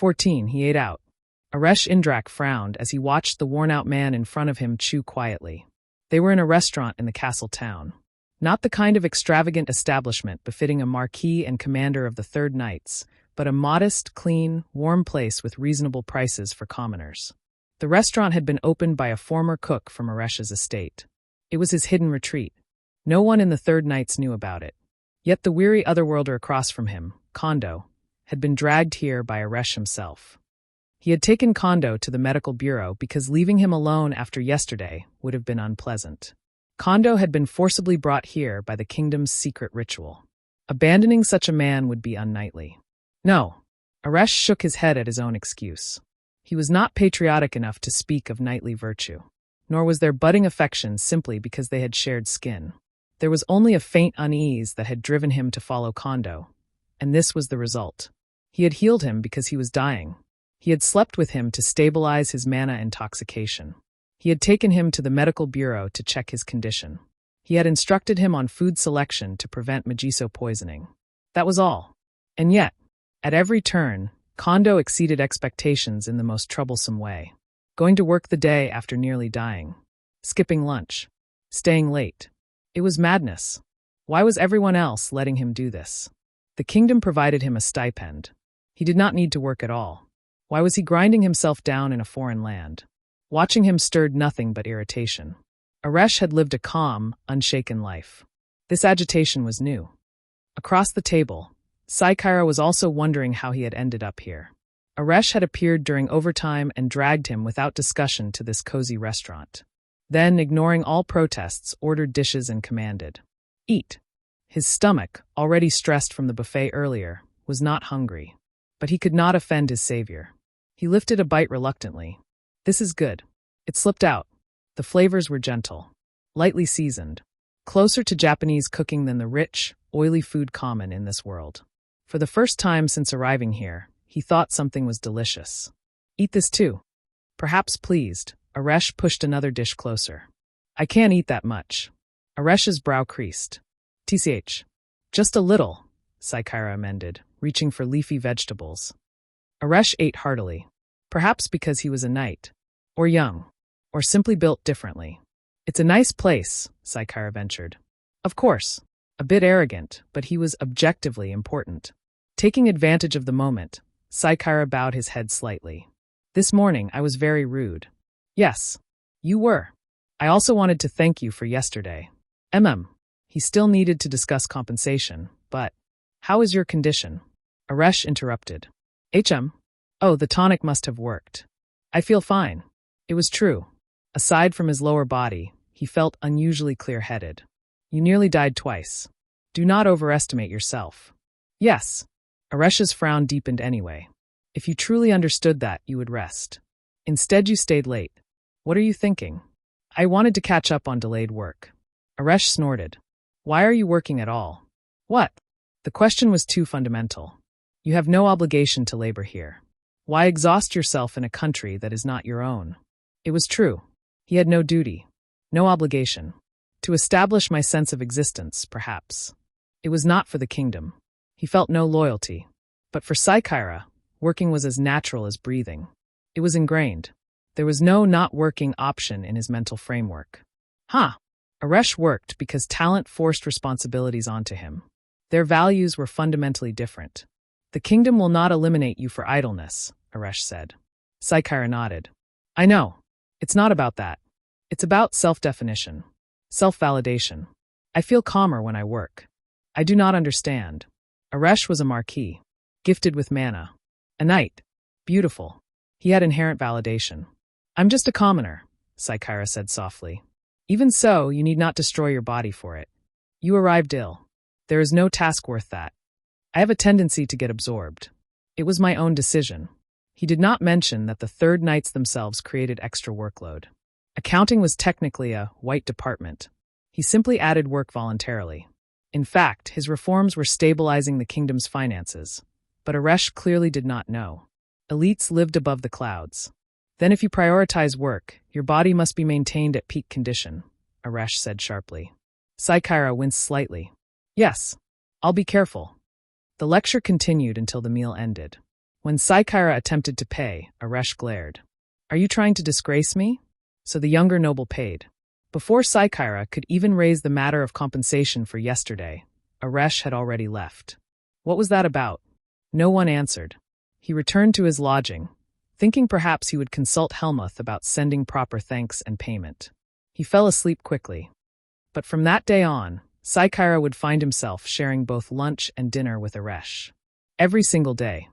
14, he ate out. Aresh Indrak frowned as he watched the worn-out man in front of him chew quietly. They were in a restaurant in the castle town. Not the kind of extravagant establishment befitting a marquis and commander of the Third Knights, but a modest, clean, warm place with reasonable prices for commoners. The restaurant had been opened by a former cook from Aresh's estate. It was his hidden retreat. No one in the Third Knights knew about it. Yet the weary otherworlder across from him, Kondo, had been dragged here by Aresh himself. He had taken Kondo to the medical bureau because leaving him alone after yesterday would have been unpleasant. Kondo had been forcibly brought here by the kingdom's secret ritual. Abandoning such a man would be unknightly. No. Aresh shook his head at his own excuse. He was not patriotic enough to speak of knightly virtue, nor was there budding affection simply because they had shared skin. There was only a faint unease that had driven him to follow Kondo, and this was the result. He had healed him because he was dying. He had slept with him to stabilize his mana intoxication. He had taken him to the medical bureau to check his condition. He had instructed him on food selection to prevent Megiso poisoning. That was all. And yet, at every turn, Kondo exceeded expectations in the most troublesome way. Going to work the day after nearly dying. Skipping lunch. Staying late. It was madness. Why was everyone else letting him do this? The kingdom provided him a stipend. He did not need to work at all. Why was he grinding himself down in a foreign land? Watching him stirred nothing but irritation. Aresh had lived a calm, unshaken life. This agitation was new. Across the table, Saikaira was also wondering how he had ended up here. Aresh had appeared during overtime and dragged him without discussion to this cozy restaurant. Then, ignoring all protests, ordered dishes and commanded, "Eat." His stomach, already stressed from the buffet earlier, was not hungry. But he could not offend his savior. He lifted a bite reluctantly. This is good. It slipped out. The flavors were gentle, lightly seasoned, closer to Japanese cooking than the rich, oily food common in this world. For the first time since arriving here, he thought something was delicious. Eat this too. Perhaps pleased, Aresh pushed another dish closer. I can't eat that much. Aresh's brow creased. TCH. Just a little, Saikaira amended, reaching for leafy vegetables. Aresh ate heartily. Perhaps because he was a knight. Or young. Or simply built differently. It's a nice place, Saikaira ventured. Of course. A bit arrogant, but he was objectively important. Taking advantage of the moment, Saikaira bowed his head slightly. This morning I was very rude. Yes. You were. I also wanted to thank you for yesterday. He still needed to discuss compensation, but... How is your condition? Aresh interrupted. Oh, the tonic must have worked. I feel fine. It was true. Aside from his lower body, he felt unusually clear-headed. You nearly died twice. Do not overestimate yourself. Yes. Aresh's frown deepened anyway. If you truly understood that, you would rest. Instead, you stayed late. What are you thinking? I wanted to catch up on delayed work. Aresh snorted. Why are you working at all? What? The question was too fundamental. You have no obligation to labor here. Why exhaust yourself in a country that is not your own? It was true. He had no duty, no obligation. To establish my sense of existence, perhaps. It was not for the kingdom. He felt no loyalty. But for Saikaira, working was as natural as breathing. It was ingrained. There was no not working option in his mental framework. Aresh worked because talent forced responsibilities onto him. Their values were fundamentally different. The kingdom will not eliminate you for idleness, Aresh said. Saikaira nodded. I know. It's not about that. It's about self-definition. Self-validation. I feel calmer when I work. I do not understand. Aresh was a marquis. Gifted with mana. A knight. Beautiful. He had inherent validation. I'm just a commoner, Saikaira said softly. Even so, you need not destroy your body for it. You arrived ill. There is no task worth that. I have a tendency to get absorbed. It was my own decision. He did not mention that the Third Knights themselves created extra workload. Accounting was technically a white department. He simply added work voluntarily. In fact, his reforms were stabilizing the kingdom's finances. But Aresh clearly did not know. Elites lived above the clouds. Then if you prioritize work, your body must be maintained at peak condition, Aresh said sharply. Saikaira winced slightly. Yes, I'll be careful. The lecture continued until the meal ended. When Saikaira attempted to pay, Aresh glared. Are you trying to disgrace me? So the younger noble paid. Before Saikaira could even raise the matter of compensation for yesterday, Aresh had already left. What was that about? No one answered. He returned to his lodging, thinking perhaps he would consult Helmuth about sending proper thanks and payment. He fell asleep quickly. But from that day on, Saikaira would find himself sharing both lunch and dinner with Aresh. Every single day.